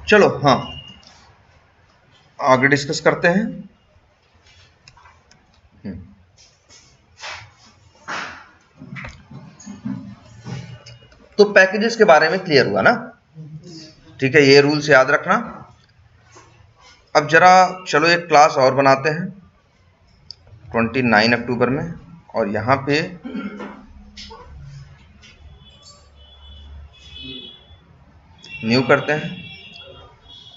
चलो हाँ, आगे डिस्कस करते हैं। तो पैकेजेस के बारे में क्लियर हुआ ना? ठीक है, ये रूल्स याद रखना। अब जरा चलो एक क्लास और बनाते हैं 29 अक्टूबर में, और यहाँ पे न्यू करते हैं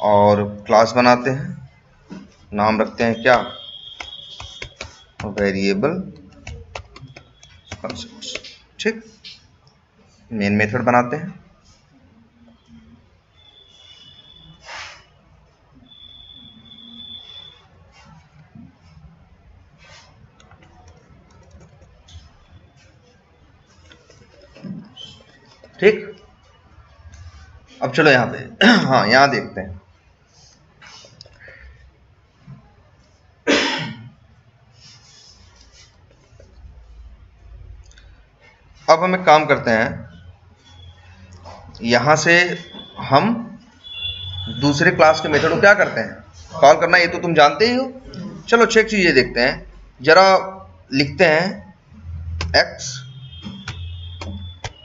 और क्लास बनाते हैं, नाम रखते हैं क्या, वेरिएबल कंसेप्ट्स। ठीक, मेन मेथड बनाते हैं। ठीक, अब चलो यहाँ पे हाँ, यहाँ देखते हैं। अब हम एक काम करते हैं, यहां से हम दूसरे क्लास के मेथड को क्या करते हैं, कॉल करना, ये तो तुम जानते ही हो। चलो 6 चीजें देखते हैं, जरा लिखते हैं x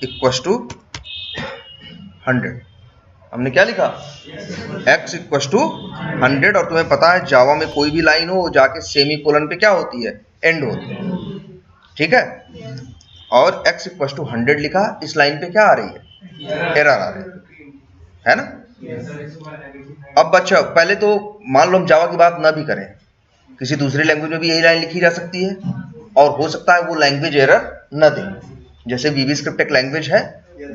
इक्वस टू 100। हमने क्या लिखा, x इक्वस टू 100, और तुम्हें पता है जावा में कोई भी लाइन हो जाके सेमी कोलन पे क्या होती है, एंड होती है। ठीक है, और x इक्वस टू 100 लिखा, इस लाइन पे क्या आ रही है, एरर आ रही है ना। अब बच्चा, पहले तो मान लो हम जावा की बात ना भी करें, किसी दूसरी लैंग्वेज में भी यही लाइन लिखी जा सकती है, और हो सकता है वो लैंग्वेज एरर न दे। जैसे वीवी स्क्रिप्ट एक लैंग्वेज है,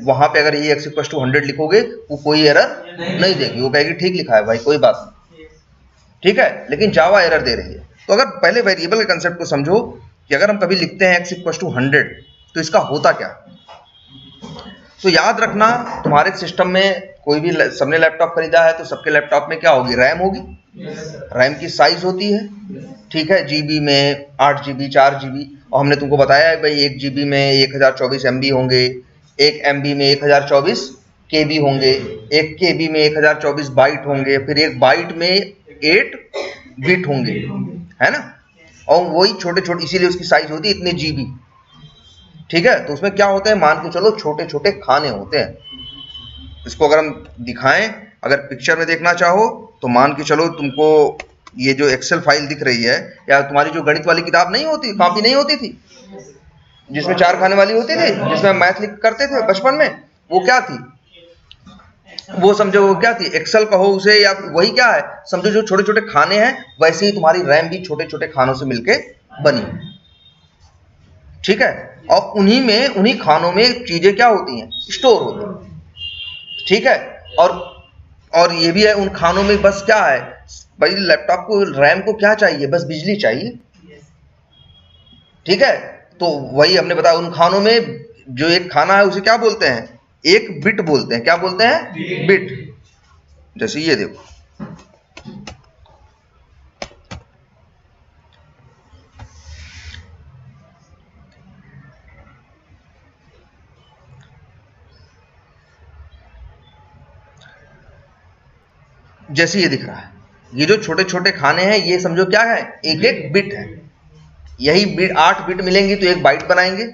वहां पे अगर ये x इक्वस टू 100 लिखोगे वो कोई एरर नहीं देगी, वो कहेगी ठीक लिखा है भाई, कोई बात नहीं। ठीक है, लेकिन जावा एरर दे रही है। तो अगर पहले वेरिएबल के कंसेप्ट को समझो कि अगर हम कभी लिखते हैं x इक्वस टू 100 तो इसका होता क्या। तो याद रखना, तुम्हारे सिस्टम में कोई भी, सबने लैपटॉप खरीदा है तो सबके लैपटॉप में क्या होगी, रैम होगी। रैम की साइज होती है, ठीक है, जीबी में 8 GB 4 GB, और हमने तुमको बताया है भाई 1 GB में 1024 MB होंगे, 1 MB में 1024 KB होंगे, 1 KB में 1024 बाइट होंगे, फिर 1 बाइट में 8 बिट होंगे, है ना। और वही छोटे छोटे, इसीलिए उसकी साइज होती है इतने GB। ठीक है, तो उसमें क्या होता है, मान के चलो छोटे छोटे खाने होते हैं। इसको अगर हम दिखाएं, अगर पिक्चर में देखना चाहो तो मान के चलो तुमको ये जो एक्सेल फाइल दिख रही है, या तुम्हारी जो गणित वाली किताब नहीं होती, कॉपी नहीं होती थी जिसमें 4 खाने वाली होती थी, जिसमें मैथ लिख करते थे बचपन में, वो क्या थी, वो समझो वो क्या थी, एक्सेल कहो उसे, या वही क्या है, समझो जो छोटे छोटे खाने हैं, वैसे ही तुम्हारी रैम भी छोटे छोटे खानों से मिलके बनी। ठीक है, और उन्हीं खानों में चीजें क्या होती हैं, स्टोर होती हैं। ठीक है, और ये भी है, उन खानों में बस क्या है भाई, लैपटॉप को, रैम को क्या चाहिए, बस बिजली चाहिए। ठीक है, तो वही हमने बताया, उन खानों में जो एक खाना है उसे क्या बोलते हैं, एक बिट बोलते हैं। क्या बोलते हैं, बिट। जैसे ये देखो, जैसे ये दिख रहा है, ये जो छोटे छोटे खाने हैं, ये समझो क्या है, एक एक बिट है। यही बिट 8 बिट मिलेंगी तो एक बाइट बनाएंगे,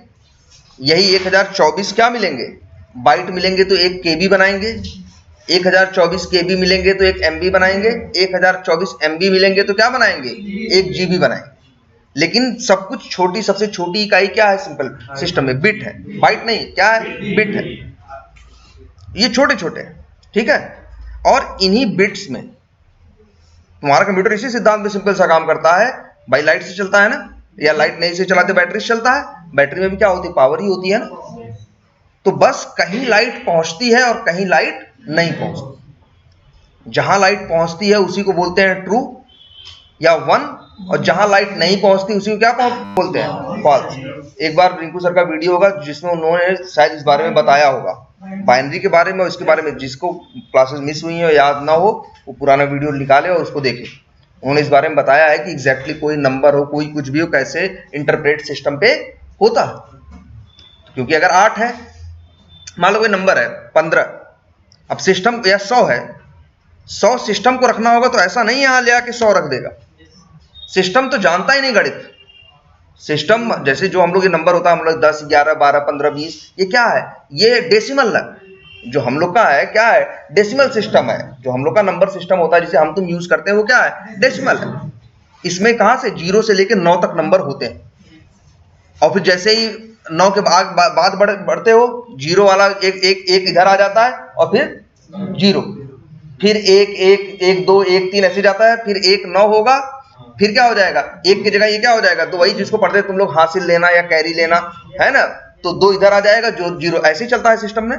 यही 1024 क्या मिलेंगे, बाइट मिलेंगे तो एक केबी बनाएंगे, 1024 केबी मिलेंगे तो एक एमबी बनाएंगे, 1024 एमबी मिलेंगे तो क्या बनाएंगे, एक जीबी बनाएंगे। लेकिन सब कुछ छोटी, सबसे छोटी इकाई क्या है सिंपल सिस्टम में, बिट है, बाइट नहीं, क्या है, बिट है। ये छोटे छोटे हैं। ठीक है, और इन्हीं बिट्स में तुम्हारा कंप्यूटर इसी सिद्धांत में सिंपल सा काम करता है भाई, लाइट से चलता है ना, या लाइट नहीं से चलाते, बैटरी से चलता है, बैटरी में भी क्या होती है, पावर ही होती है ना। तो बस कहीं लाइट पहुंचती है और कहीं लाइट नहीं पहुंचती। जहां लाइट पहुंचती है उसी को बोलते हैं ट्रू या 1, और जहां लाइट नहीं पहुंचती उसी को क्या बोलते हैं, फॉल्स। एक बार रिंकू सर का वीडियो होगा जिसमें उन्होंने शायद इस बारे में बताया होगा, बाइनरी के बारे में, और इसके बारे में। जिसको क्लासेस मिस हुई है, याद ना हो, वो पुराना वीडियो निकाले और उसको देखे। उन्होंने इस बारे में बताया है कि एग्जैक्टली कोई नंबर हो, कोई कुछ भी हो, कैसे इंटरप्रेट सिस्टम पे होता है। क्योंकि अगर 8 है, मान लो कोई नंबर है 15, अब सिस्टम या 100 है, 100 सिस्टम को रखना होगा तो ऐसा नहीं यहां ले आके 100 रख देगा। सिस्टम तो जानता ही नहीं गणित। सिस्टम जैसे जो हम लोग ये नंबर होता है, हम लोग 10, 11, 12, 15, 20, ये क्या है? ये डेसिमल है। जो हम लोग का है क्या है? डेसिमल सिस्टम है। जो हम लोग का नंबर सिस्टम होता है जिसे हम तुम यूज करते हैं वो क्या है? डेसिमल है। इसमें कहां से 0 से लेकर 9 तक नंबर होते हैं, और फिर जैसे ही 9 के बाद बढ़ते हो, 0 वाला एक इधर आ जाता है, और फिर 0, फिर 1, 1, 1, 2, 1, 3 ऐसे जाता है, फिर 1, 9 होगा, फिर क्या हो जाएगा? 1 की जगह ये क्या हो जाएगा? तो वही जिसको पढ़ते तुम लोग हासिल लेना या कैरी लेना है ना, तो 2 इधर आ जाएगा, जो 0 ऐसे ही चलता है सिस्टम में।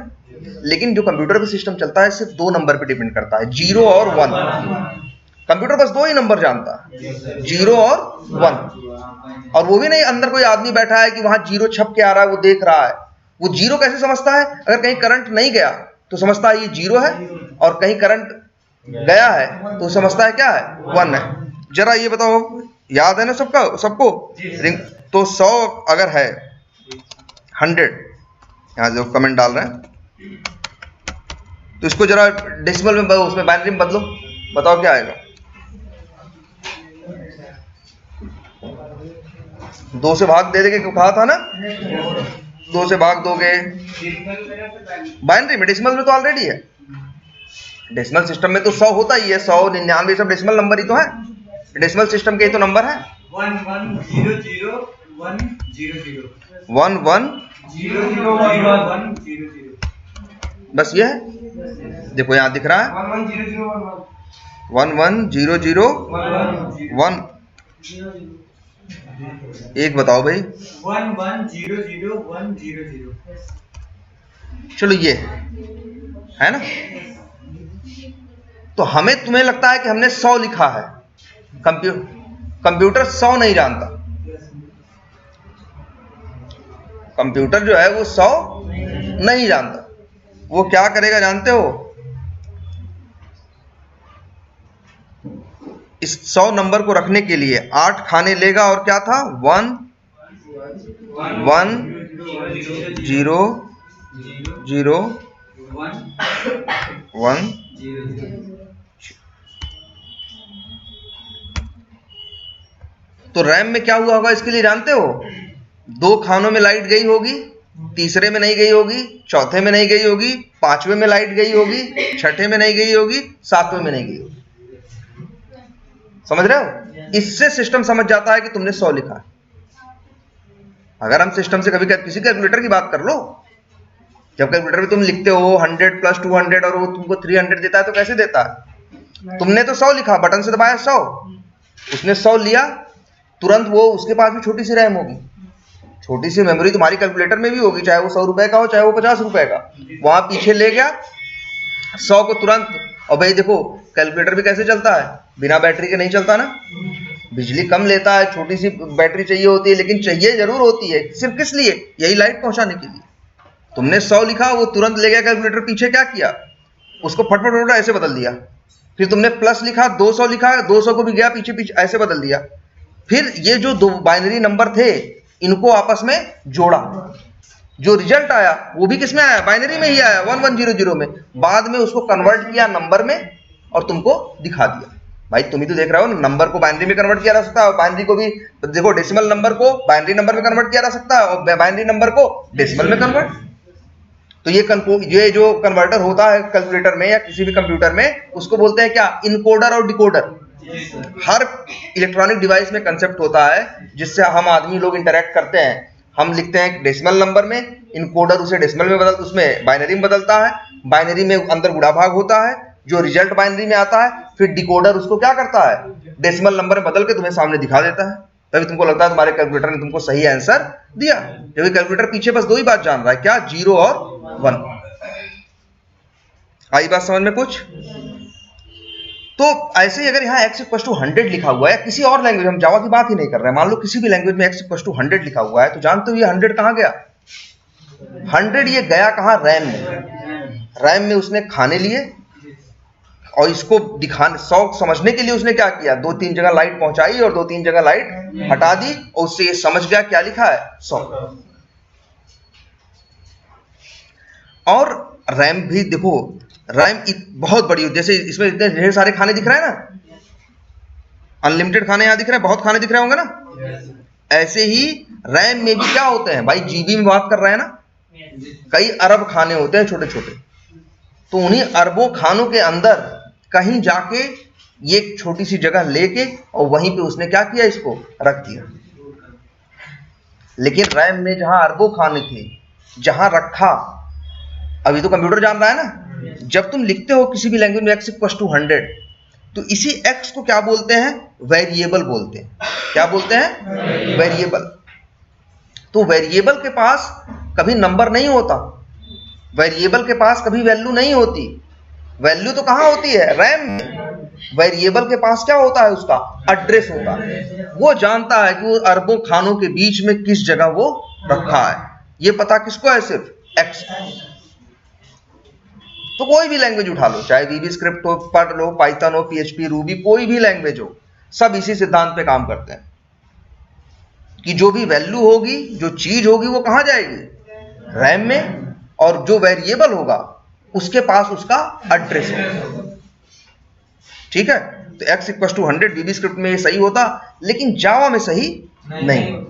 लेकिन जो कंप्यूटर पे सिस्टम चलता है सिर्फ 2 नंबर पे डिपेंड करता है, 0 और 1। कंप्यूटर बस 2 ही नंबर जानता है, 0 और 1। और वो भी नहीं अंदर कोई आदमी बैठा है कि वहां 0 छप के आ रहा है, वो देख रहा है। वो 0 कैसे समझता है? अगर कहीं करंट नहीं गया तो समझता है ये 0 है, और कहीं करंट गया है तो समझता है क्या है? 1 है। जरा ये बताओ, याद है ना सबको? तो 100 अगर है, 100 यहां जो कमेंट डाल रहे हैं, तो इसको जरा डेसिमल में उसमें बाइनरी में बदलो, बताओ क्या आएगा? 2 से भाग दे देंगे, कहा था ना 2 से भाग दोगे बाइनरी में। डेसिमल में तो ऑलरेडी है। डेसिमल सिस्टम में तो 100 होता ही है, 100, 99 सब डेसिमल नंबर ही तो है। डेसिमल सिस्टम के ही तो नंबर है। 1 1 0 0 1 0 0 1 1 0 0 1 0 0। बस ये है, देखो यहाँ दिख रहा है 1 1 0 0 1 1 0 0 1। एक बताओ भाई, 1 1 0 0 1 0 0। चलो ये है ना। तो हमें तुम्हें लगता है कि हमने 100 लिखा है, कंप्यूटर 100 नहीं जानता। कंप्यूटर जो है वो 100 नहीं जानता। वो क्या करेगा जानते हो? इस 100 नंबर को रखने के लिए 8 खाने लेगा, और क्या था? 1 1 0 0 1। तो रैम में क्या हुआ होगा इसके लिए जानते हो? 2 खानों में लाइट गई होगी, तीसरे में नहीं गई होगी, चौथे में नहीं गई होगी, 5वें में लाइट गई होगी, 6ठे में नहीं गई होगी, 7वें में नहीं गई होगी। समझ रहे हो? इससे सिस्टम समझ जाता है कि तुमने 100 लिखा है। अगर हम सिस्टम से कभी किसी कैलकुलेटर की बात कर लो, जब कैलकुलेटर में तुम लिखते हो 100 + 200 और वो तुमको 300 देता है, तो कैसे देता है? तुमने तो 100 लिखा, बटन से दबाया 100, उसने 100 लिया, तुरंत वो उसके पास भी छोटी सी रैम होगी, छोटी सी मेमोरी तुम्हारी कैलकुलेटर में भी होगी, चाहे वो 100 रुपए का हो चाहे वो 50 रुपए का। वहां पीछे ले गया 100 को तुरंत। और भाई देखो कैलकुलेटर भी कैसे चलता है? बिना बैटरी के नहीं चलता ना, बिजली कम लेता है, छोटी सी बैटरी चाहिए होती है, लेकिन चाहिए जरूर होती है। सिर्फ किस लिए? यही लाइट पहुंचाने के लिए। तुमने 100 लिखा, वो तुरंत ले गया कैलकुलेटर, पीछे क्या किया? उसको फटफट ऐसे बदल दिया। फिर तुमने प्लस लिखा, 200 लिखा, 200 को भी गया पीछे पीछे ऐसे बदल दिया। फिर ये जो 2 बाइनरी नंबर थे इनको आपस में जोड़ा, जो रिजल्ट आया वो भी किसमें आया? बाइनरी में ही आया, 1100 में। बाद में उसको कन्वर्ट किया नंबर में और तुमको दिखा दिया। भाई तुम ही तो देख रहे हो, नंबर को बाइनरी में कन्वर्ट किया जा सकता है, और बाइनरी को भी देखो, डेसिमल नंबर को बाइनरी नंबर में कन्वर्ट किया जा सकता है, और बाइनरी नंबर को डेसिमल में कन्वर्ट। तो ये जो कन्वर्टर होता है कैलकुलेटर में या किसी भी कंप्यूटर में, उसको बोलते हैं क्या? इनकोडर और डिकोडर। हर इलेक्ट्रॉनिक डिवाइस में कंसेप्ट होता है जिससे हम आदमी लोग इंटरेक्ट करते हैं। हम लिखते हैं डेसिमल नंबर में, इनकोडर उसे डेसिमल में उसमें बाइनरी में बदलता है। बाइनरी में अंदर गुणा भाग होता है, जो रिजल्ट बाइनरी में आता है, फिर डिकोडर उसको क्या करता है? डेसिमल नंबर में बदल के तुम्हें सामने दिखा देता है। तभी तुमको लगता है तुम्हारे कैलकुलेटर ने तुमको सही आंसर दिया, जबकि कैलकुलेटर पीछे बस 2 ही बात जान रहा है, क्या? 0 और 1। आई बात समझ में कुछ? तो ऐसे ही अगर यहाँ x = 100 लिखा हुआ है, किसी और लैंग्वेज, हम जावा की बात ही नहीं कर रहे हैं, मान लो किसी भी लैंग्वेज में x = 100 लिखा हुआ है, तो जानते हो ये 100 कहाँ गया? 100 ये गया कहाँ? रैम में। रैम में उसने खाने लिए, और इसको दिखाने 100 समझने के लिए उसने क्या किया? 2-3 जगह लाइट पहुंचाई और 2-3 जगह लाइट हटा दी, और उससे ये समझ गया क्या लिखा है? 100। और रैम भी देखो, रैम बहुत बड़ी हो, जैसे इसमें इतने ढेर सारे खाने दिख रहे हैं ना, अनलिमिटेड खाने यहाँ दिख रहे हैं, बहुत खाने दिख रहे होंगे ना। ऐसे ही रैम में भी क्या होते हैं भाई, जीबी में बात कर रहे हैं ना, कई अरब खाने होते हैं छोटे छोटे। तो उन्हीं अरबों खानों के अंदर कहीं जाके ये एक छोटी सी जगह लेके और वहीं पे उसने क्या किया, इसको रख दिया। लेकिन रैम में जहां अरबों खाने थे, जहां रखा, अभी तो कंप्यूटर जान रहा है ना, जब तुम लिखते हो किसी भी लैंग्वेज में x = 100, तो इसी x को क्या बोलते हैं, वेरिएबल बोलते हैं। क्या बोलते हैं, वेरिएबल। तो वेरिएबल के पास कभी नंबर नहीं होता, वेरिएबल के पास कभी वैल्यू नहीं होती। वैल्यू तो कहां होती है, रैम में। वेरिएबल के पास क्या होता है, उसका एड्रेस होता है। वो जानता है कि वो अरबों खानों के बीच में किस जगह वो रखा है। ये पता किसको है, सिर्फ x। तो कोई भी लैंग्वेज उठा लो, चाहे वीबी स्क्रिप्ट हो, पढ़ लो, पाइथन हो, पीएचपी, रूबी, कोई भी लैंग्वेज हो, सब इसी सिद्धांत पे काम करते हैं कि जो भी वैल्यू होगी, जो चीज होगी, वो कहां जाएगी, रैम में, और जो वेरिएबल होगा उसके पास उसका एड्रेस होगा। ठीक है, तो x = 100 वीबी स्क्रिप्ट में ये सही होता, लेकिन जावा में सही नहीं।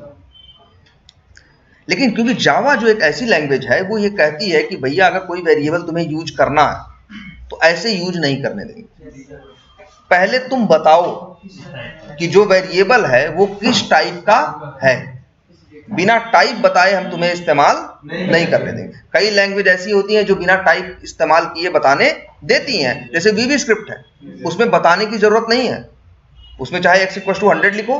लेकिन क्योंकि जावा जो एक ऐसी लैंग्वेज है, वो ये कहती है कि भैया अगर कोई वेरिएबल तुम्हें यूज करना है तो ऐसे यूज नहीं करने देंगे। पहले तुम बताओ कि जो वेरिएबल है वो किस टाइप का है, बिना टाइप बताए हम तुम्हें इस्तेमाल नहीं करने देंगे। कई लैंग्वेज ऐसी होती हैं जो बिना टाइप इस्तेमाल किए बताने देती हैं, जैसे वीबी स्क्रिप्ट है, उसमें बताने की जरूरत नहीं है। उसमें चाहे x = 100 लिखो,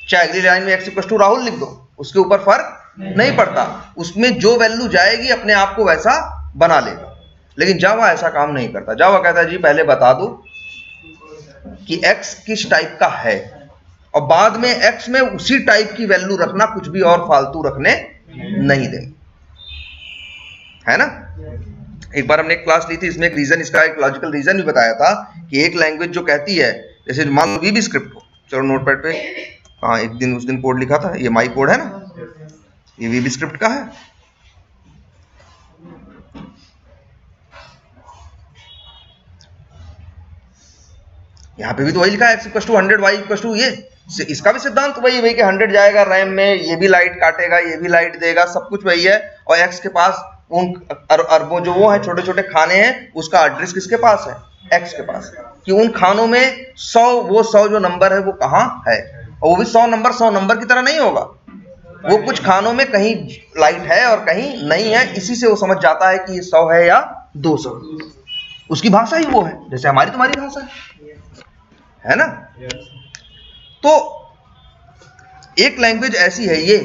चाहे अगली लाइन में x = राहुल लिख दो, उसके ऊपर फर्क नहीं पड़ता। उसमें जो वैल्यू जाएगी अपने आप को वैसा बना लेगा। लेकिन जावा ऐसा काम नहीं करता। जावा कहता है जी पहले बता दो कि x किस टाइप का है, और बाद में x में उसी टाइप की वैल्यू रखना, कुछ भी और फालतू रखने नहीं देंगे, है ना। एक बार हमने एक क्लास ली थी, इसमें एक रीजन, इसका एक लॉजिकल रीजन भी बताया था कि एक लैंग्वेज जो कहती है, जैसे मान लो वीबी स्क्रिप्ट को, चलो नोटपैड पे, हाँ एक दिन उस दिन कोड लिखा था, ये माई कोड है ना, ये वीबी स्क्रिप्ट का है। यहाँ पे भी तो वही लिखा है, x = 100 y = ये, इसका भी सिद्धांत वही है कि 100 जाएगा रैम में, ये भी लाइट काटेगा, ये भी लाइट देगा, सब कुछ वही है। और x के पास उन अरबों जो वो है छोटे छोटे खाने हैं, उसका एड्रेस किसके पास है, x के पास, कि उन खानों में 100 जो नंबर है वो कहाँ है। और वो भी 100 नंबर की तरह नहीं होगा, वो कुछ खानों में कहीं लाइट है और कहीं नहीं है। इसी से वो समझ जाता है कि ये 100 है या 200। उसकी भाषा ही वो है, जैसे हमारी तुम्हारी भाषा है ना। तो एक लैंग्वेज ऐसी है ये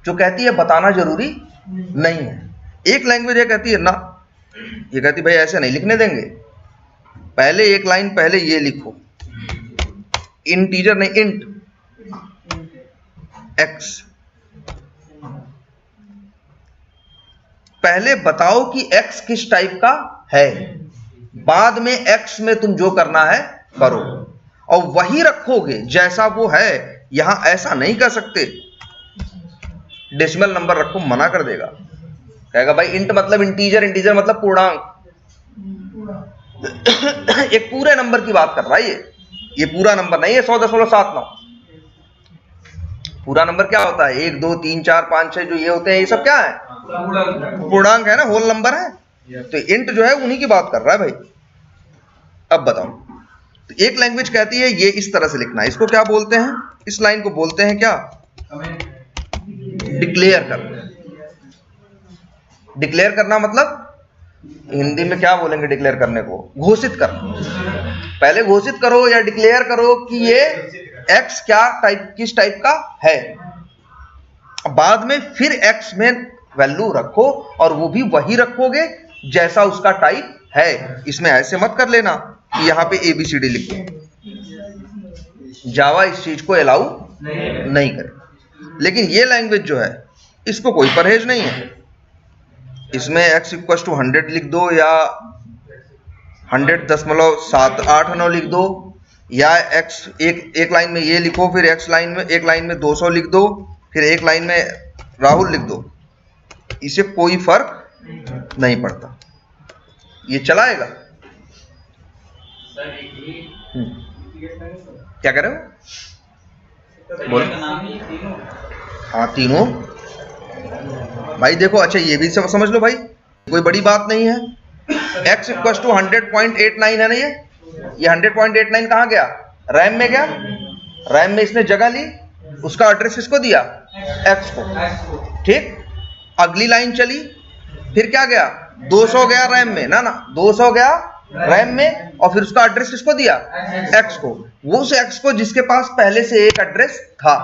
जो कहती है बताना जरूरी नहीं है। एक लैंग्वेज ये कहती है ना, ये कहती भाई ऐसे नहीं लिखने देंगे, पहले एक लाइन पहले ये लिखो, इंटीजर नहीं, इंट x, पहले बताओ कि x किस टाइप का है, बाद में x में तुम जो करना है करो, और वही रखोगे जैसा वो है। यहां ऐसा नहीं कर सकते, डेसिमल नंबर रखो, मना कर देगा, कहेगा भाई इंट मतलब इंटीजर, इंटीजर मतलब पूर्णांक। एक पूरे नंबर की बात कर रहा है ये पूरा नंबर नहीं है 100.79। पूरा नंबर क्या होता है, 1 2 3 4 5 6 जो ये होते हैं, ये सब क्या है, पूर्णांक है ना, होल नंबर है। तो इंट जो है उन्हीं की बात कर रहा है भाई। अब बताओ, तो एक लैंग्वेज कहती है ये इस तरह से लिखना है, इसको क्या बोलते हैं, इस लाइन को बोलते हैं क्या, डिक्लेयर करना। डिक्लेयर करना मतलब हिंदी में क्या बोलेंगे डिक्लेयर करने को, घोषित करना। पहले घोषित करो या डिक्लेयर करो कि ये x क्या टाइप, किस टाइप का है, बाद में फिर x में वैल्यू रखो, और वो भी वही रखोगे जैसा उसका टाइप है। इसमें ऐसे मत कर लेना कि यहां पे ABCD लिख दो, जावा इस चीज को अलाउ नहीं करे। लेकिन ये लैंग्वेज जो है इसको कोई परहेज नहीं है, इसमें x = 100 लिख दो, या 100.789 लिख दो, या x एक लाइन में ये लिखो, फिर एक लाइन में 200 लिख दो, फिर एक लाइन में राहुल लिख दो, इसे कोई फर्क नहीं पड़ता, ये चलाएगा। क्या कह रहे हो? बोलो। हाँ तीनों भाई देखो, अच्छा ये भी सब समझ लो भाई, कोई बड़ी बात नहीं है। x इक्वल टू 100.89 है ना, ये 100.89 कहाँ गया? रैम में गया। रैम में इसने जगह ली, उसका एड्रेस किसको दिया? x को। ठीक, अगली लाइन चली, फिर क्या गया? 200 गया रैम में ना, 200 गया रैम में, और फिर उसका एड्रेस किसको दिया? x को। वो उस x को जिसके पास पहले से एक एड्रेस था,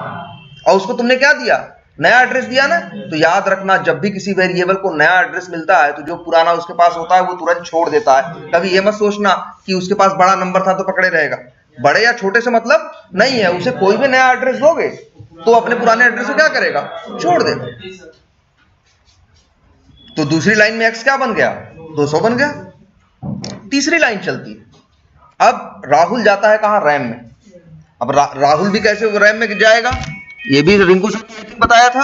और उसको तुमने क्या दिया? नया एड्रेस दिया ना। तो याद रखना, जब भी किसी वेरिएबल को नया एड्रेस मिलता है तो जो पुराना उसके पास होता है वो तुरंत छोड़ देता है। कभी ये मत सोचना कि उसके पास बड़ा नंबर था तो पकड़े रहेगा। बड़े या छोटे से मतलब नहीं है, उसे कोई भी नया एड्रेस दोगे तो अपने पुराने एड्रेस को क्या करेगा? छोड़ देगा। तो दूसरी लाइन में x क्या बन गया? 200 बन गया। तीसरी लाइन चलती है, अब राहुल जाता है कहां? रैम में। अब राहुल भी कैसे रैम में जाएगा? ये भी रिंकू सर ने बताया था,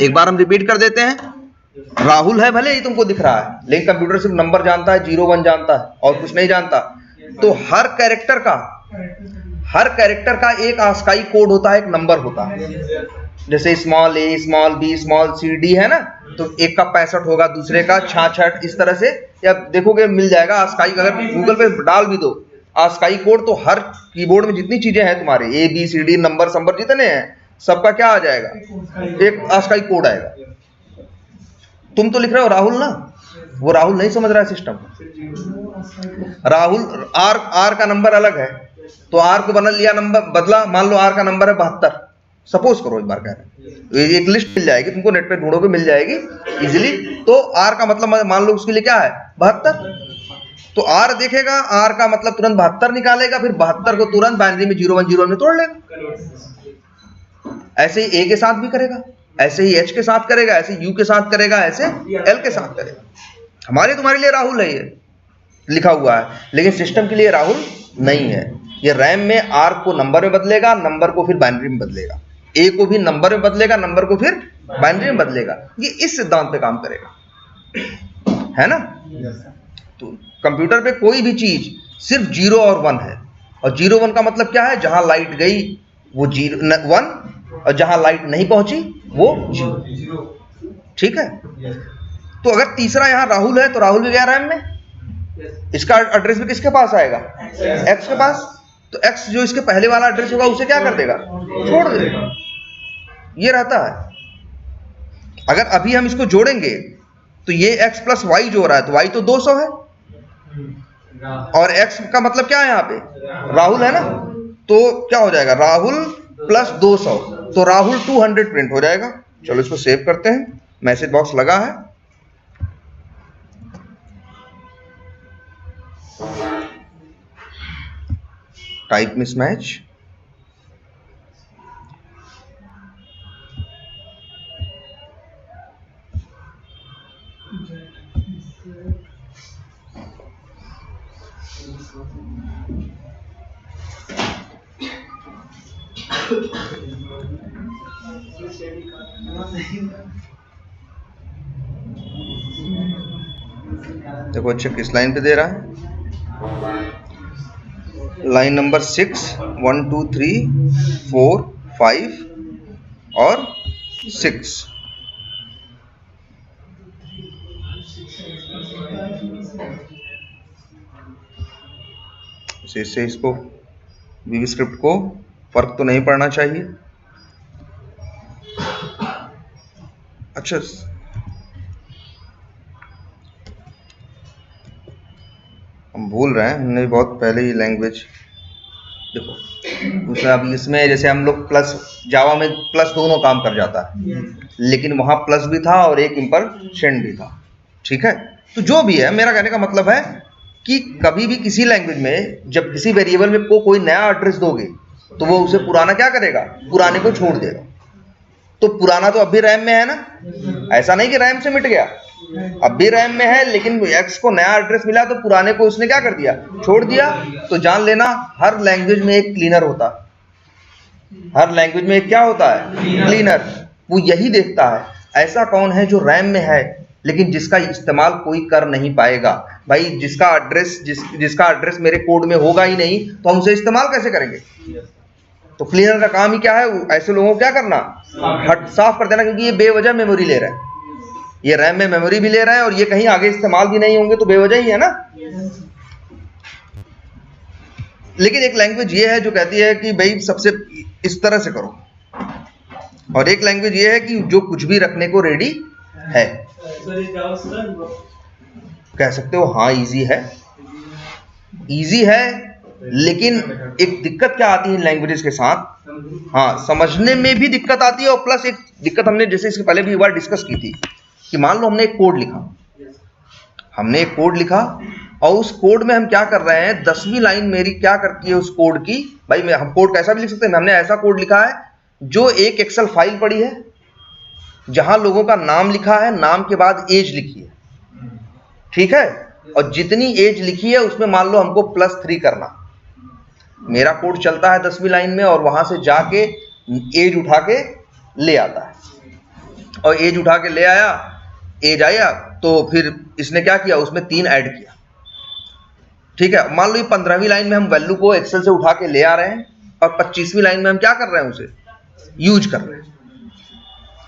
एक बार हम रिपीट कर देते हैं। राहुल है, भले ही तुमको दिख रहा है, लेकिन कंप्यूटर सिर्फ नंबर जानता है, 0 1 जानता है और कुछ नहीं जानता। तो हर कैरेक्टर का एक आस्काई कोड होता है, एक नंबर होता है। जैसे small a, small b, small c, d है ना, तो एक का 65 होगा, दूसरे का 66, इस तरह से। या देखोगे मिल जाएगा आस्काई, अगर गूगल पे डाल भी दो आस्काई कोड, तो हर कीबोर्ड में जितनी चीजें हैं तुम्हारे a b c d number संबर जितने हैं, सबका क्या आ जाएगा? एक आस्काई कोड आएगा। तुम तो लिख रहे हो राहुल ना, वो राहुल नहीं समझ रहा है सिस्टम। राहुल आर का नंबर अलग है, तो आर को बदल लिया, नंबर बदला, मान लो आर का नंबर है 72, सपोज करो, एक बार कह रहे हैं, एक लिस्ट मिल जाएगी तुमको, नेट पे ढूंढोगे मिल जाएगी इजीली। तो आर का मतलब मान लो उसके लिए क्या है? 72। तो आर देखेगा, आर का मतलब तुरंत 72 निकालेगा, फिर 72 को तुरंत बाइनरी में 0 1 0 1 में तोड़ लेगा। ऐसे ही ए के साथ भी करेगा, ऐसे ही एच के साथ करेगा, ऐसे यू के साथ करेगा, ऐसे एल के साथ करेगा। हमारे तुम्हारे लिए राहुल है, ये लिखा हुआ है, लेकिन सिस्टम के लिए राहुल नहीं है। ये रैम में आर को नंबर में बदलेगा, नंबर को फिर बाइनरी में बदलेगा, ए को भी नंबर में बदलेगा, नंबर को फिर बाइनरी में बदलेगा। ये इस सिद्धांत पे काम करेगा, है ना। तो कंप्यूटर पे कोई भी चीज सिर्फ 0 और 1 है, और 0 1 का मतलब क्या है? जहां लाइट गई वो 1, और जहां लाइट नहीं पहुंची वो 0। ठीक है। तो अगर तीसरा यहां राहुल है, तो राहुल भी गया रैम में, इसका एड्रेस भी किसके पास आएगा? x के पास। तो x जो इसके पहले वाला एड्रेस होगा उसे क्या कर देगा? छोड़ देगा। ये रहता है। अगर अभी हम इसको जोड़ेंगे तो ये x प्लस वाई जो हो रहा है, तो y तो 200 है, और x का मतलब क्या है यहाँ पे? राहुल है ना। तो क्या हो जाएगा? राहुल प्लस 200, तो राहुल 200 प्रिंट हो जाएगा। चलो इसको सेव करते हैं, मैसेज बॉक्स लगा है। टाइप मिसमैच, देखो अच्छा किस लाइन पे दे रहा है? लाइन नंबर 6 1 2 3 4 5 और 6। इससे इसको वीवी स्क्रिप्ट को फर्क तो नहीं पड़ना चाहिए। अच्छा हम भूल रहे हैं, हमने बहुत पहले ही लैंग्वेज देखो उसमें, अब इसमें जैसे हम लोग प्लस, जावा में प्लस दोनों काम कर जाता है, लेकिन वहां प्लस भी था और एक इम्परसेंट भी था। ठीक है। तो जो भी है, मेरा कहने का मतलब है कि कभी भी किसी लैंग्वेज में जब किसी वेरिएबल में कोई नया एड्रेस दोगे तो वो उसे पुराना क्या करेगा? पुराने को छोड़ देगा। तो पुराना तो अब भी रैम में है ना, ऐसा नहीं कि रैम से मिट गया, अब भी रैम में है, लेकिन x को नया एड्रेस मिला तो पुराने को उसने क्या कर दिया? छोड़ दिया। तो जान लेना हर लैंग्वेज में एक क्लीनर होता है, हर लैंग्वेज में एक क्या होता है? क्लीनर। वो यही देखता है ऐसा कौन है जो रैम में है लेकिन जिसका इस्तेमाल कोई कर नहीं पाएगा। भाई जिसका एड्रेस मेरे कोड में होगा ही नहीं तो हम उसे इस्तेमाल कैसे करेंगे? तो क्लीनर का काम ही क्या है? ऐसे लोगों को क्या करना? साफ कर देना, क्योंकि ये बेवजह मेमोरी ले रहा है, ये रैम में मेमोरी भी ले रहा है और ये कहीं आगे इस्तेमाल भी नहीं होंगे, तो बेवजह ही है ना। लेकिन एक लैंग्वेज ये है जो कहती है कि भाई सबसे इस तरह से करो, और एक लैंग्वेज ये है कि जो कुछ भी रखने को रेडी है। कह सकते हो हाँ इजी है, लेकिन एक दिक्कत क्या आती है इन लैंग्वेजेस के साथ? हाँ, समझने में भी दिक्कत आती है, और प्लस एक दिक्कत हमने जैसे इसके पहले भी एक बार डिस्कस की थी कि मान लो हमने एक कोड लिखा और उस कोड में हम क्या कर रहे हैं, 10वीं लाइन मेरी क्या करती है उस कोड की? भाई हम कोड कैसा भी लिख सकते हैं, हमने ऐसा कोड लिखा है जो एक एक्सेल फाइल पड़ी है जहां लोगों का नाम लिखा है, नाम के बाद एज लिखी है, ठीक है, और जितनी एज लिखी है उसमें मान लो हमको +3 करना। मेरा कोड चलता है 10वीं लाइन में और वहां से जाके एज उठा के ले आता है, और एज उठा के ले आया, एज आया, तो फिर इसने क्या किया, उसमें 3 ऐड किया, ठीक है। मान लो ये 15वीं लाइन में हम वैल्यू को एक्सेल से उठा के ले आ रहे हैं और 25वीं लाइन में हम क्या कर रहे हैं, उसे यूज कर रहे हैं।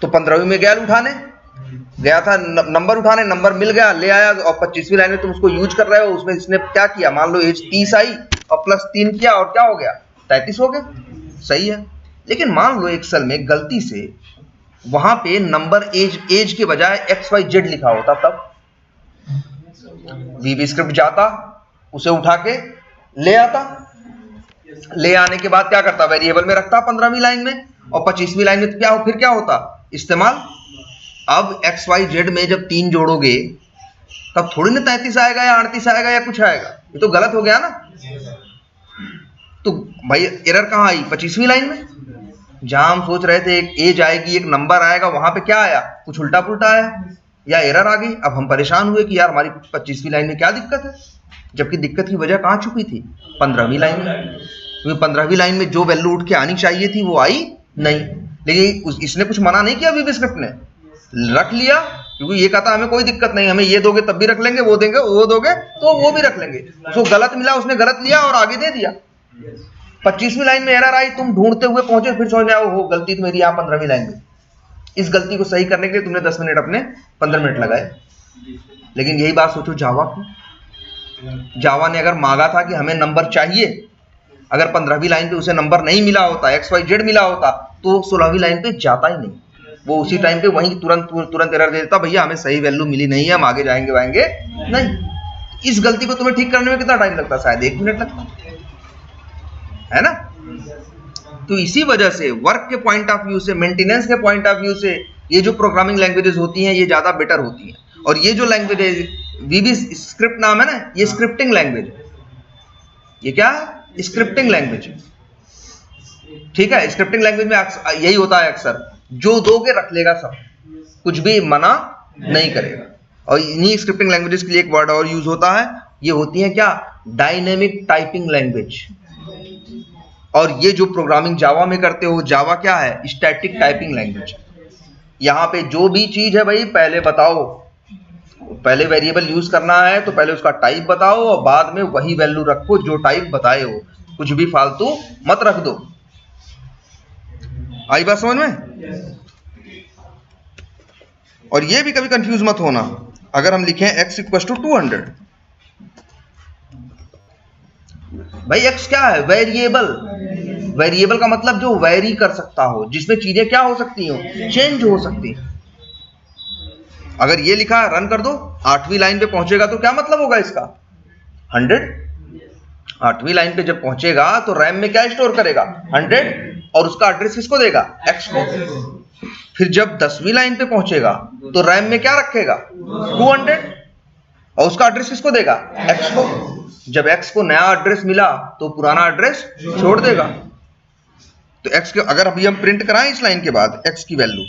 तो 15वीं में गया था नंबर उठाने, नंबर मिल गया, ले आया, और 25वीं लाइन में तुम उसको यूज कर रहे हो, उसमें इसने क्या किया, मान लो एज 30 आई और +3 किया और क्या हो गया, 33 हो गया, सही है। लेकिन मान लो एक्सेल में गलती से वहां पे नंबर एज के बजाय XYZ लिखा होता, तब VB स्क्रिप्ट जाता, उसे उठा के ले आता, ले आने के बाद क्या करता, वेरिएबल में रखता 15वीं लाइन में, और 25वीं लाइन में फिर क्या होता, इस्तेमाल। अब XYZ में जब 3 जोड़ोगे तब थोड़ी ना 33 आएगा या 38 आएगा या कुछ आएगा, ये तो गलत हो गया ना। तो भाई एरर कहाँ आई, 25वीं लाइन में, जहां हम सोच रहे थे एक एज आएगी, एक नंबर आएगा, वहां पे क्या आया, कुछ उल्टा पुल्टा आया या एरर आ गई। अब हम परेशान हुए कि यार हमारी 25वीं लाइन में क्या दिक्कत है, जबकि दिक्कत की वजह कहाँ छुपी थी, 15वीं लाइन में। क्योंकि 15वीं लाइन में जो वैल्यू उठ के आनी चाहिए थी वो आई नहीं, लेकिन इसने कुछ मना नहीं किया, VB स्क्रिप्ट ने रख लिया, क्योंकि ये कहता हमें कोई दिक्कत नहीं, हमें ये दोगे तब भी रख लेंगे, वो देंगे वो दोगे तो वो भी रख लेंगे। उसको गलत मिला, उसने गलत लिया और आगे दे दिया। 25वीं लाइन में एरर आई, तुम ढूंढते हुए पहुंचे, फिर समझ में हो गलती तो मेरी यहाँ 15वीं लाइन में। इस गलती को सही करने के लिए तुमने 10 मिनट अपने 15 मिनट लगाए। लेकिन यही बात सोचो जावा की, जावा ने अगर मांगा था कि हमें नंबर चाहिए, अगर 15वीं लाइन पे उसे नंबर नहीं मिला होता, XYZ मिला होता, तो 16वीं लाइन पे जाता ही नहीं, वो उसी टाइम पे वहीं तुरंत एरर दे देता, भैया हमें सही वैल्यू मिली नहीं है, हम आगे जाएंगे नहीं। इस गलती को तुम्हें ठीक करने में कितना टाइम लगता, शायद 1 मिनट लगता है ना। तो इसी वजह से वर्क के पॉइंट ऑफ व्यू से, मेंटेनेंस के पॉइंट ऑफ व्यू से, ये जो प्रोग्रामिंग लैंग्वेजेस होती हैं ये ज्यादा बेटर होती हैं। और ये जो लैंग्वेज है, VB स्क्रिप्ट नाम है ना, ये स्क्रिप्टिंग लैंग्वेज है। ये क्या है, स्क्रिप्टिंग लैंग्वेज, ठीक है। स्क्रिप्टिंग लैंग्वेज में यही होता है, अक्सर जो दोगे रख लेगा सब, कुछ भी मना नहीं करेगा। और इन्हीं स्क्रिप्टिंग लैंग्वेजेस के लिए एक वर्ड और यूज होता है, ये होती है क्या, डायनेमिक टाइपिंग लैंग्वेज। और ये जो प्रोग्रामिंग जावा में करते हो, जावा क्या है, स्टैटिक टाइपिंग लैंग्वेज। यहां पे जो भी चीज है भाई पहले बताओ, पहले वेरिएबल यूज करना है तो पहले उसका टाइप बताओ और बाद में वही वैल्यू रखो जो टाइप बताए हो, कुछ भी फालतू मत रख दो। आई बात समझ में? और ये भी कभी कंफ्यूज मत होना, अगर हम लिखें x = 200, भाई x क्या है, वेरिएबल। वेरिएबल का मतलब जो वेरी कर सकता हो, जिसमें चीजें क्या हो सकती हो, चेंज हो सकती है। अगर ये लिखा है रन कर दो, 8वीं लाइन पे पहुंचेगा तो क्या मतलब होगा इसका, 100। 8वीं लाइन पे जब पहुंचेगा तो रैम में क्या स्टोर करेगा, 100, और उसका एड्रेस किसको देगा, x को। फिर जब 10वीं लाइन पे पहुंचेगा तो रैम में क्या रखेगा, 200, और उसका एड्रेस किसको देगा, x को। जब x को नया एड्रेस मिला तो पुराना एड्रेस छोड़ देगा। तो x के अगर अभी हम प्रिंट कराएं इस लाइन के बाद x की वैल्यू,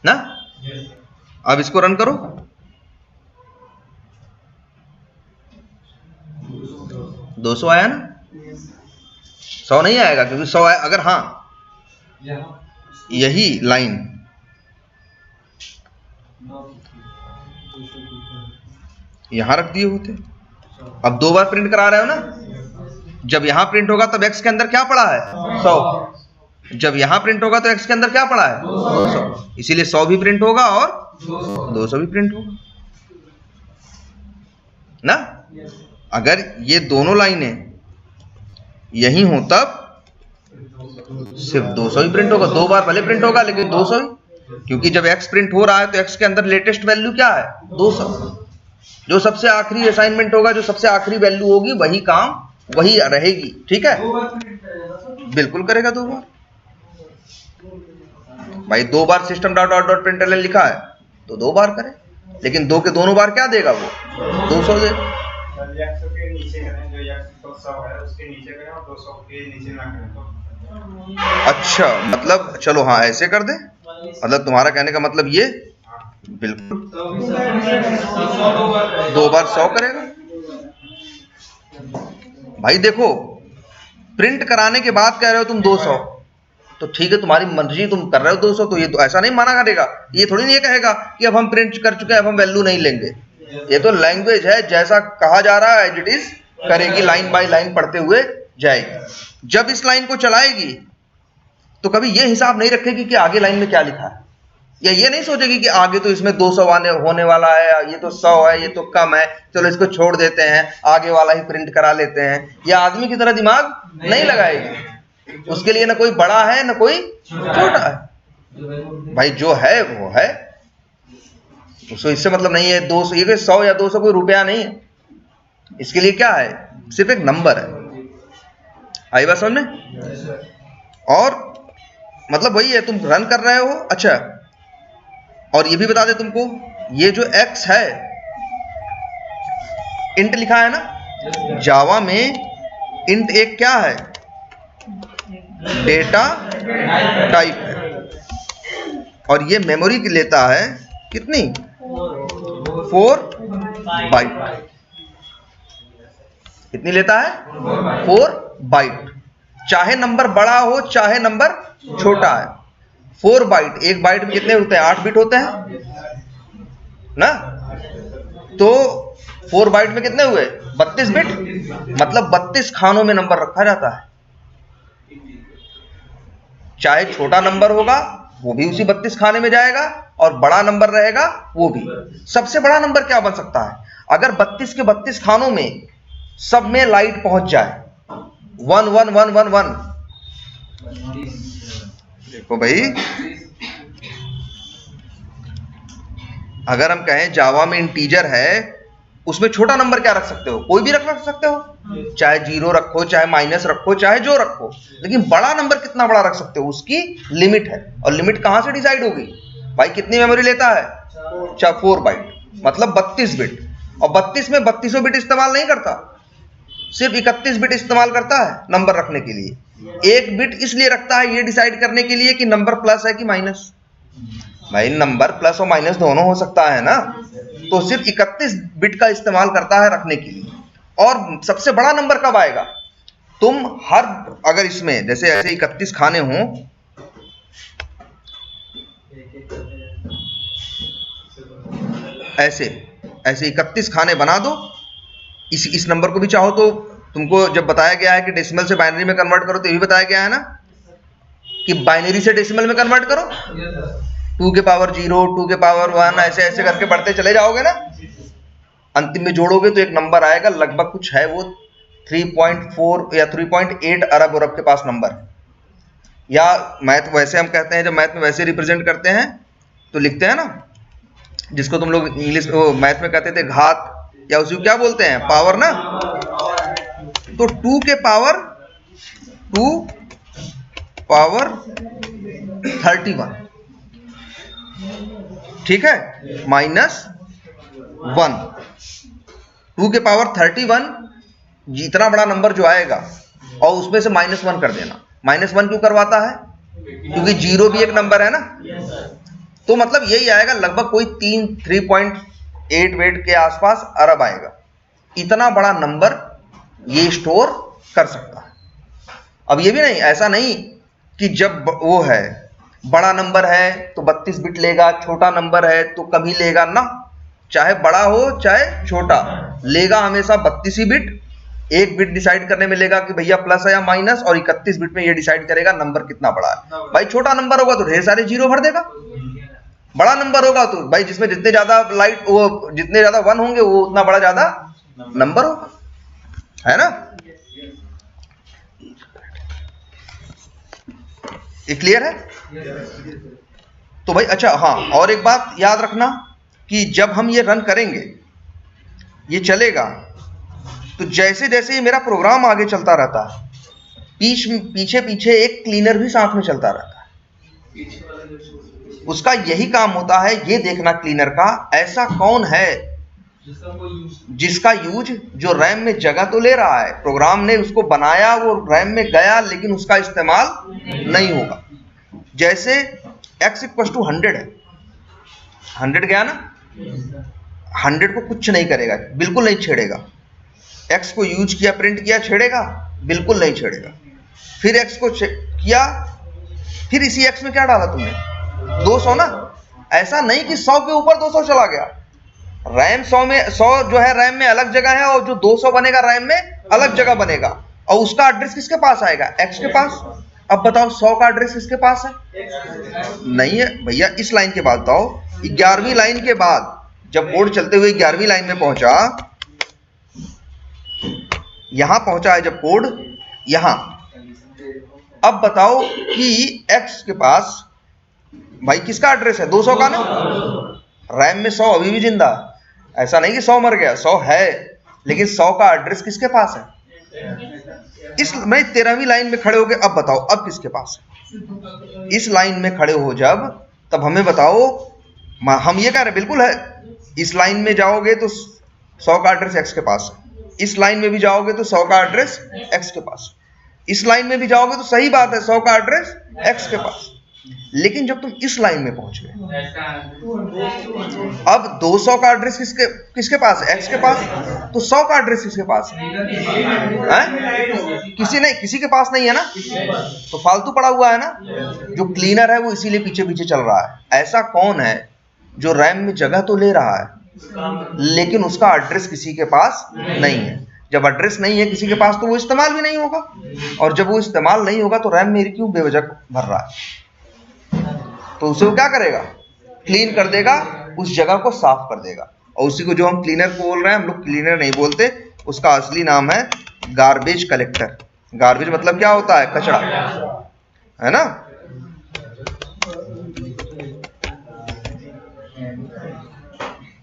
ना, अब इसको रन करो, 200 आया ना, 100 नहीं आएगा क्योंकि 100 आया अगर, हाँ यही लाइन यहां रख दिए होते। अब 2 बार प्रिंट करा रहे हो ना, जब यहां प्रिंट होगा तब x के अंदर क्या पड़ा है 100, जब यहां प्रिंट होगा तो x के अंदर क्या पड़ा है 200, इसीलिए 100 भी प्रिंट होगा और 200 भी प्रिंट होगा ना। अगर ये दोनों लाइनें यही हो तब सिर्फ 200 ही प्रिंट होगा, 2 बार भले प्रिंट होगा लेकिन 200 ही, क्योंकि जब x प्रिंट हो रहा है तो x के अंदर लेटेस्ट वैल्यू क्या है 200, जो सबसे आखिरी असाइनमेंट होगा, जो सबसे आखिरी वैल्यू होगी वही काम वही रहेगी। ठीक है, बिल्कुल करेगा 2 बार भाई, 2 बार system dot out dot println लिखा है तो 2 बार करे, लेकिन 2 के दोनों बार क्या देगा वो 200 दे। अच्छा मतलब चलो हाँ ऐसे कर दे, मतलब तुम्हारा कहने का मतलब ये बिल्कुल 2 बार 100 करेगा भाई। देखो प्रिंट कराने के बाद कह रहे हो तुम 200, तो ठीक है तुम्हारी मर्जी, तुम कर रहे हो 200 तो ये तो ऐसा नहीं माना करेगा, ये थोड़ी नहीं कहेगा कि अब हम प्रिंट कर चुके हैं अब हम वैल्यू नहीं लेंगे। ये तो लैंग्वेज है, जैसा कहा जा रहा है एज इट इज करेगी, लाइन बाय लाइन पढ़ते हुए जाएगी। जब इस लाइन को चलाएगी तो कभी ये हिसाब नहीं रखेगी कि आगे लाइन में क्या लिखा है, या ये नहीं सोचेगी कि आगे तो इसमें 200 होने वाला है, ये तो 100 है, ये तो कम है, चलो इसको छोड़ देते हैं, आगे वाला ही प्रिंट करा लेते हैं। या आदमी की तरह दिमाग नहीं लगाएगी, उसके लिए ना कोई बड़ा है ना कोई छोटा है भाई, जो है वो है, उसको इससे मतलब नहीं है 200, ये 100 या 200 कोई रुपया नहीं है, इसके लिए क्या है सिर्फ एक नंबर है। आई बात समझ में? और मतलब वही है, तुम रन कर रहे हो। अच्छा और ये भी बता दे तुमको, ये जो x है इंट लिखा है ना, जावा में इंट एक क्या है डेटा टाइप है, और ये मेमोरी की लेता है कितनी 4 बाइट, कितनी लेता है 4 बाइट, चाहे नंबर बड़ा हो चाहे नंबर छोटा है। 4 बाइट, एक बाइट में कितने होते हैं 8 बिट होते हैं ना, तो 4 बाइट में कितने हुए 32 बिट, मतलब 32 खानों में नंबर रखा जाता है। चाहे छोटा नंबर होगा वो भी उसी 32 खाने में जाएगा, और बड़ा नंबर रहेगा वो भी। सबसे बड़ा नंबर क्या बन सकता है, अगर 32 के 32 खानों में सब में लाइट पहुंच जाए 1 1 1 1 1। देखो भाई, अगर हम कहें जावा में इंटीजर है, उसमें छोटा नंबर क्या रख सकते हो, कोई भी रख सकते हो, चाहे 0 रखो चाहे माइनस रखो चाहे जो रखो, लेकिन बड़ा नंबर कितना बड़ा रख सकते हो उसकी लिमिट है। और लिमिट कहां से डिसाइड होगी भाई, कितनी मेमोरी लेता है 4 बाइट, मतलब 32 बिट, और 32 में 32 बिट इस्तेमाल नहीं करता, सिर्फ 31 बिट इस्तेमाल करता है नंबर रखने के लिए। 1 बिट इसलिए रखता है ये डिसाइड करने के लिए कि नंबर प्लस है कि माइनस। भाई नंबर प्लस और माइनस दोनों हो सकता है ना, तो सिर्फ 31 बिट का इस्तेमाल करता है रखने के लिए। और सबसे बड़ा नंबर कब आएगा, तुम हर अगर इसमें जैसे ऐसे 31 खाने हों, ऐसे 31 खाने बना दो, इस नंबर को भी चाहो तो तुमको जब बताया गया है कि डेसिमल से बाइनरी में कन्वर्ट करो तो ये भी बताया गया है ना कि बाइनरी से डेसिमल में कन्वर्ट करो, 2 के पावर 0 2 के पावर 1 ऐसे ऐसे करके बढ़ते चले जाओगे ना, अंतिम में जोड़ोगे तो एक नंबर आएगा, लगभग कुछ है वो 3.4 या 3.8 अरब अरब के पास नंबर है। या मैथ वैसे हम कहते हैं, जब मैथ में वैसे रिप्रेजेंट करते हैं तो लिखते हैं ना, जिसको तुम लोग इंग्लिश मैथ में कहते थे घात, या उसी को क्या बोलते हैं पावर ना, तो 2 के पावर 31, ठीक है, माइनस 1, 2 के पावर 31, जितना बड़ा नंबर जो आएगा और उसमें से -1 कर देना। -1 क्यों करवाता है, क्योंकि 0 भी एक नंबर है ना, तो मतलब यही आएगा, लगभग कोई 3.8 वेट के आसपास अरब आएगा। इतना बड़ा नंबर ये स्टोर कर सकता है। अब ये भी नहीं, ऐसा नहीं कि जब वो है बड़ा नंबर है तो 32 बिट लेगा, छोटा नंबर है तो कम ही लेगा ना, चाहे बड़ा हो चाहे छोटा, लेगा हमेशा 32 ही बिट। एक बिट डिसाइड करने में लेगा कि भैया प्लस है या माइनस, और 31 बिट में ये डिसाइड करेगा नंबर कितना बड़ा है। भाई छोटा नंबर होगा तो ढेर सारे जीरो भर देगा, बड़ा नंबर होगा तो भाई जिसमें जितने ज्यादा लाइट वो जितने ज्यादा 1 होंगे वो उतना बड़ा ज्यादा नंबर होगा, है ना। ये क्लियर है? तो भाई अच्छा, हाँ और एक बात याद रखना कि जब हम ये रन करेंगे, ये चलेगा, तो जैसे जैसे ये मेरा प्रोग्राम आगे चलता रहता है, पीछे पीछे एक क्लीनर भी साथ में चलता रहता है। उसका यही काम होता है ये देखना क्लीनर का, ऐसा कौन है जिसका यूज, जो रैम में जगह तो ले रहा है, प्रोग्राम ने उसको बनाया, वो रैम में गया, लेकिन उसका इस्तेमाल नहीं होगा। जैसे x = 100 है, 100 गया ना, 100 को कुछ नहीं करेगा, बिल्कुल नहीं छेड़ेगा। x को यूज किया, प्रिंट किया, छेड़ेगा? बिल्कुल नहीं छेड़ेगा। फिर x को किया, फिर इसी x में क्या डाला तुमने, 200 ना। ऐसा नहीं कि 100 के ऊपर 200 चला गया। रैम 100 में 100 जो है रैम में अलग जगह है, और जो 200 बनेगा रैम में अलग जगह बनेगा, और उसका एड्रेस किसके पास आएगा, x के पास। अब बताओ 100 का एड्रेस किसके पास है? नहीं है भैया। इस लाइन के बाद बताओ, 11वीं लाइन के बाद जब कोड चलते हुए 11वीं लाइन में पहुंचा, यहां पहुंचा है जब कोड यहां, अब बताओ कि x के पास भाई किसका एड्रेस है, 200 का ना। रैम में 100 अभी भी जिंदा, ऐसा नहीं कि 100 मर गया, 100 है, लेकिन 100 का एड्रेस किसके पास है? इस मैं 13वीं लाइन में खड़े हो गए, अब बताओ अब किसके पास है? इस लाइन में खड़े हो जब, तब हमें बताओ, हम ये कह रहे बिल्कुल है, इस लाइन में जाओगे तो 100 का एड्रेस x के पास है, इस लाइन में भी जाओगे तो 100 का एड्रेस x के पास, इस लाइन में भी जाओगे तो सही बात है 100 का एड्रेस x के पास। लेकिन जब तुम इस लाइन में पहुंच गए, अब 200 का एड्रेस किसके पास है, x के पास, तो 100 का एड्रेस किसके पास है? किसी के पास नहीं है ना, तो फालतू पड़ा हुआ है ना। जो क्लीनर है वो इसीलिए पीछे पीछे चल रहा है। ऐसा कौन है जो रैम में जगह तो ले रहा है, लेकिन उसका एड्रेस किसी के पास नहीं है। जब एड्रेस नहीं है किसी के पास तो वो इस्तेमाल भी नहीं होगा, और जब वो इस्तेमाल नहीं होगा तो रैम मेरी क्यों बेवजह भर रहा है। तो उसे वो क्या करेगा, क्लीन कर देगा, उस जगह को साफ कर देगा। और उसी को जो हम क्लीनर को बोल रहे हैं, हम लोग क्लीनर नहीं बोलते, उसका असली नाम है गार्बेज कलेक्टर। गार्बेज मतलब क्या होता है, कचरा, है ना।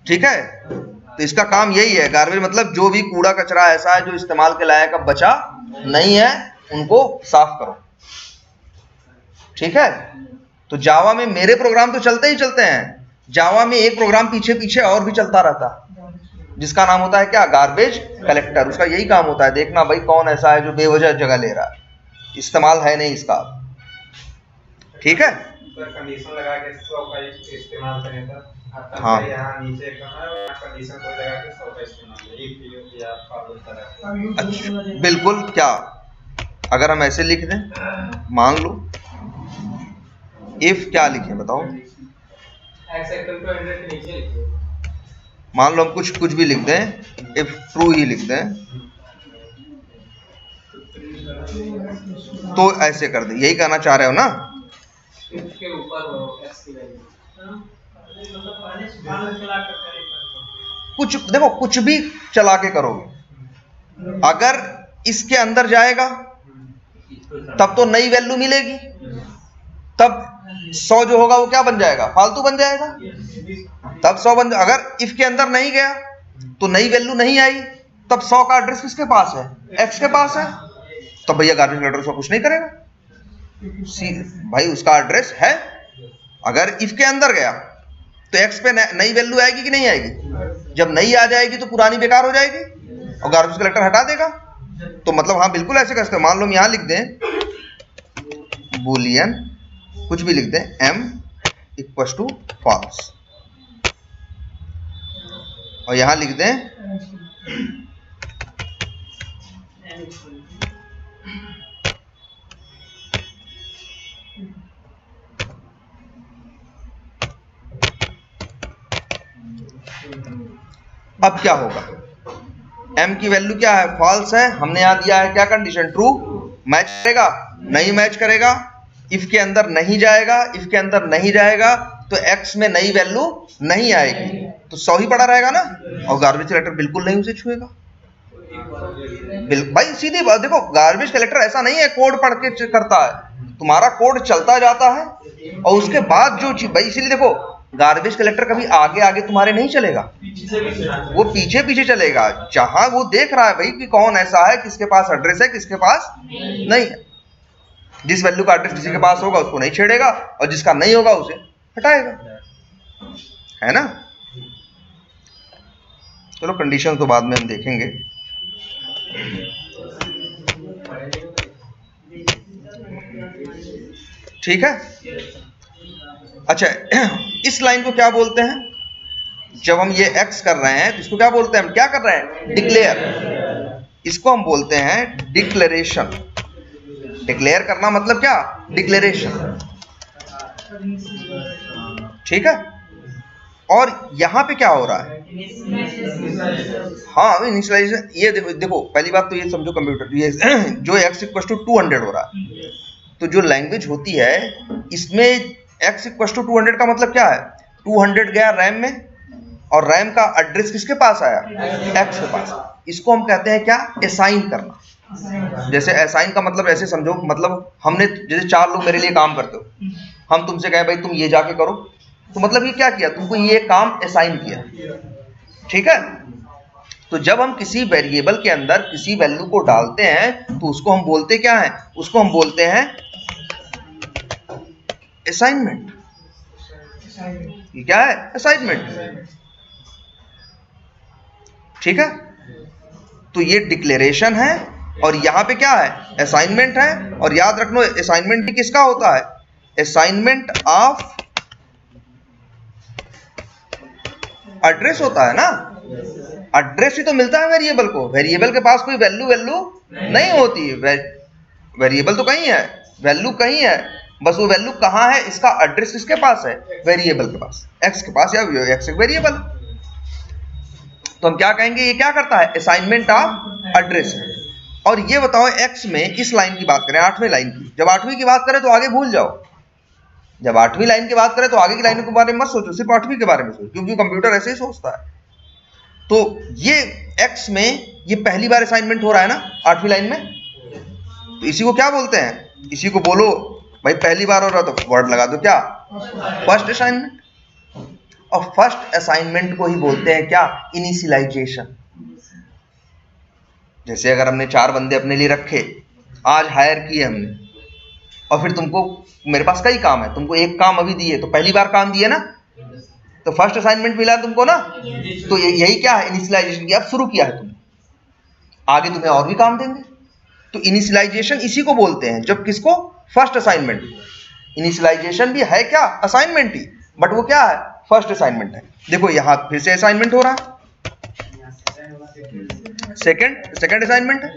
ठीक है, तो इसका काम यही है। गार्बेज मतलब जो भी कूड़ा कचरा ऐसा है जो इस्तेमाल के लायक अब बचा नहीं है, उनको साफ करो। ठीक है, तो जावा में मेरे प्रोग्राम तो चलते ही चलते हैं। जावा में एक प्रोग्राम पीछे पीछे और भी चलता रहता है, जिसका नाम होता है क्या, गार्बेज कलेक्टर। उसका यही काम होता है, देखना भाई कौन ऐसा है जो बेवजह जगह ले रहा है, इस्तेमाल है नहीं इसका। ठीक है, कंडीशन लगा के 100 का इस्तेमाल करें तो हाँ यहाँ नीचे कंडीशन को लगा के 100 का इस्तेमाल या फॉलो करें। अच्छा, बिल्कुल। क्या अगर हम ऐसे लिख दें, मान लो इफ क्या लिखे बताओ, मान लो हम कुछ भी लिख दें, इफ ट्रू ही लिख दें, तो ऐसे कर दे। यही कहना चाह रहे हो ना, इसके ऊपर कुछ देखो, कुछ भी चला के करोगे, अगर इसके अंदर जाएगा तब तो नई वैल्यू मिलेगी, तब 100 जो होगा वो क्या बन जाएगा, फालतू बन जाएगा, तब 100 बन। अगर इफ के अंदर नहीं गया तो नई वैल्यू नहीं आई, तब 100 का एड्रेस किसके पास है, x के पास है, तो भैया गार्बेज कलेक्टर उसका कुछ नहीं करेगा। भाई उसका एड्रेस है, अगर इफ के अंदर गया तो x पे नई वैल्यू आएगी कि नहीं आएगी, जब नई आ जाएगी तो पुरानी बेकार हो जाएगी और गार्बेज कलेक्टर हटा देगा। तो मतलब हाँ बिल्कुल ऐसे कर सकते हैं। मान लो हम यहां लिख दें बूलियन, कुछ भी लिख दें m इक्वल टू फॉल्स, और यहां लिख दें अब क्या होगा, m की वैल्यू क्या है, फॉल्स है, हमने यहां दिया है क्या कंडीशन, ट्रू, मैच करेगा, नहीं मैच करेगा, इफ के अंदर नहीं जाएगा, इफ के अंदर नहीं जाएगा तो x में नई वैल्यू नहीं आएगी, तो 100 ही पड़ा रहेगा ना, और गार्बेज कलेक्टर बिल्कुल नहीं उसे छुएगा। भाई सीधी बात देखो, गार्बेज कलेक्टर ऐसा नहीं है कोड पढ़ के करता है, तुम्हारा कोड चलता जाता है और उसके बाद जो चीज, भाई इसीलिए देखो गार्बेज कलेक्टर कभी आगे आगे तुम्हारे नहीं चलेगा, वो पीछे पीछे चलेगा, जहां वो देख रहा है भाई कि कौन ऐसा है किसके पास एड्रेस है किसके पास नहीं है, जिस वैल्यू का एड्रेस किसी के पास होगा उसको नहीं छेड़ेगा और जिसका नहीं होगा उसे हटाएगा, है ना। चलो कंडीशन तो बाद में हम देखेंगे। ठीक है, अच्छा इस लाइन को क्या बोलते हैं, जब हम ये x कर रहे हैं तो इसको क्या बोलते हैं, हम क्या कर रहे हैं, डिक्लेयर, इसको हम बोलते हैं डिक्लेरेशन। डिक्लेयर करना मतलब क्या, डिक्लेरेशन, ठीक है। और यहां पे क्या हो रहा है, हाँ इनिशियलाइजेशन, ये देखो पहली बात तो ये समझो कंप्यूटर, ये जो x इक्वल टू 200 हो रहा है, तो जो लैंग्वेज होती है इसमें x इक्वल टू 200 का मतलब क्या है, 200 गया रैम में और रैम का एड्रेस किसके पास आया, x के पास, इसको हम कहते हैं क्या, असाइन करना। जैसे असाइन का मतलब ऐसे समझो, मतलब हमने जैसे 4 लोग मेरे लिए काम करते हो, हम तुमसे कहें भाई तुम ये जाके करो, तो मतलब ये क्या किया, तुमको ये काम असाइन किया, ठीक है। तो जब हम किसी वेरिएबल के अंदर किसी वैल्यू को डालते हैं तो उसको हम बोलते क्या है, उसको हम बोलते हैं असाइनमेंट। ये क्या है, असाइनमेंट, ठीक है। तो ये डिक्लेरेशन है और यहां पे क्या है, असाइनमेंट है, और याद रखना असाइनमेंट भी किसका होता है, असाइनमेंट ऑफ एड्रेस होता है ना, एड्रेस ही तो मिलता है वेरिएबल को, वेरिएबल के पास कोई वैल्यू नहीं होती, वेरिएबल तो कहीं है, वैल्यू कहीं है, बस वो वैल्यू कहाँ है, इसका एड्रेस किसके पास है, वेरिएबल के पास, x के पास, या x एक वेरिएबल। तो हम क्या कहेंगे, ये क्या करता है, असाइनमेंट ऑफ एड्रेस है। और ये बताओ x में इस लाइन की बात करें, 8वें लाइन की, जब 8वीं की बात करें तो आगे भूल जाओ, जब 8वीं लाइन की बात करें तो आगे की लाइनों के बारे में मत सोचो, सिर्फ 8वीं के बारे में सोचो, क्योंकि कंप्यूटर ऐसे ही सोचता है। तो ये x में ये पहली बार असाइनमेंट हो रहा है ना 8वीं लाइन में, तो इसी को क्या बोलते हैं, इसी को बोलो भाई, पहली बार हो रहा तो वर्ड लगा दो क्या, फर्स्ट असाइनमेंट। और फर्स्ट असाइनमेंट को ही बोलते हैं क्या, इनिशियलाइजेशन। जैसे अगर हमने 4 बंदे अपने लिए रखे, आज हायर किए हमने, और फिर तुमको मेरे पास कई काम है, तुमको एक काम अभी दिए, तो पहली बार काम दिए ना, तो फर्स्ट असाइनमेंट मिला तुमको ना, तो यही क्या है, इनिशियलाइजेशन किया, अब शुरू किया है तुमने, आगे तुम्हें और भी काम देंगे। तो इनिशियलाइजेशन इसी को बोलते हैं, जब किसको, फर्स्ट असाइनमेंट। इनिशियलाइजेशन भी है क्या, असाइनमेंट ही, बट वो क्या है, फर्स्ट असाइनमेंट है। देखो यहां फिर से असाइनमेंट हो रहा है, सेकंड असाइनमेंट है,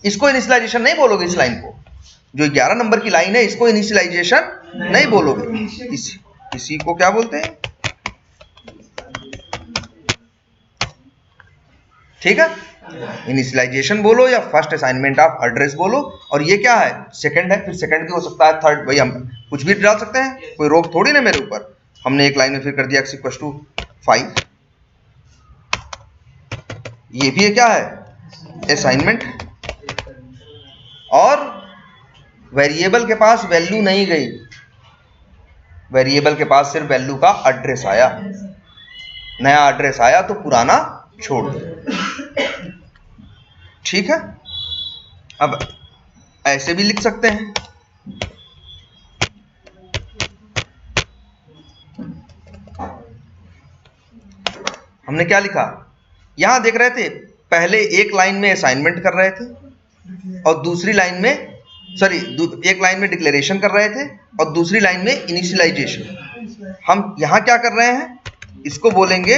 इसको इनिशियलाइजेशन नहीं बोलोगे, इस लाइन को, जो 11 नंबर की लाइन है, इसको इनिशियलाइजेशन नहीं बोलोगे, इसी को क्या बोलते हैं, ठीक है। इनिशियलाइजेशन बोलो या फर्स्ट असाइनमेंट ऑफ एड्रेस बोलो, और ये क्या है, सेकंड है, फिर सेकंड भी हो सकता है, थर्ड, भाई हम कुछ भी डाल सकते हैं, कोई रोक थोड़ी ना मेरे ऊपर। हमने एक लाइन में फिर कर दिया x इक्वल टू 5, ये भी है क्या है, असाइनमेंट। और वेरिएबल के पास वैल्यू नहीं गई, वेरिएबल के पास सिर्फ वैल्यू का एड्रेस आया, नया एड्रेस आया तो पुराना छोड़ दो, ठीक है। अब ऐसे भी लिख सकते हैं, हमने क्या लिखा, यहां देख रहे थे, पहले एक लाइन में असाइनमेंट कर रहे थे और दूसरी लाइन में, सॉरी, एक लाइन में डिक्लेरेशन कर रहे थे और दूसरी लाइन में इनिशियलाइजेशन। हम यहां क्या कर रहे हैं, इसको बोलेंगे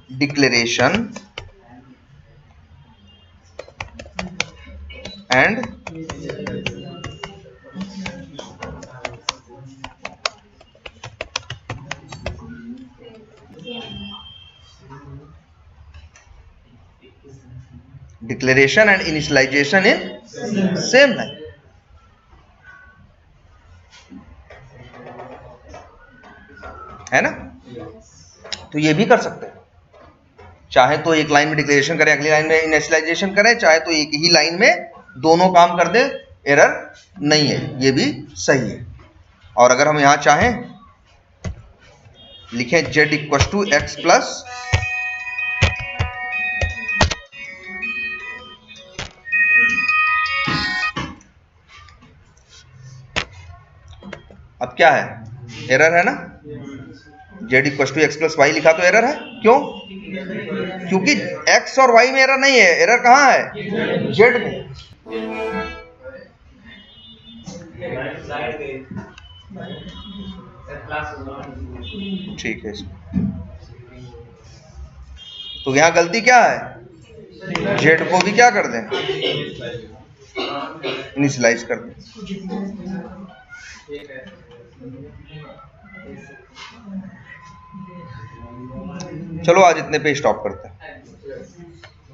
declaration and declaration and initialization in same line. है ना? तो ये भी कर सकते हैं, चाहे तो एक लाइन में डिक्लेरेशन करें, अगली लाइन में इनिशियलाइजेशन करें, चाहे तो एक ही लाइन में दोनों काम कर दे, एरर नहीं है, ये भी सही है। और अगर हम यहां चाहें लिखें z equal to x plus अब क्या है, एरर है ना, z equal to x plus y लिखा तो एरर है, क्यों? क्योंकि x और y में एरर नहीं है, एरर कहां है, z में। ठीक है, तो यहां गलती क्या है, z को भी क्या कर दें, इनिशियलाइज कर दें। चलो आज इतने पे स्टॉप करते हैं।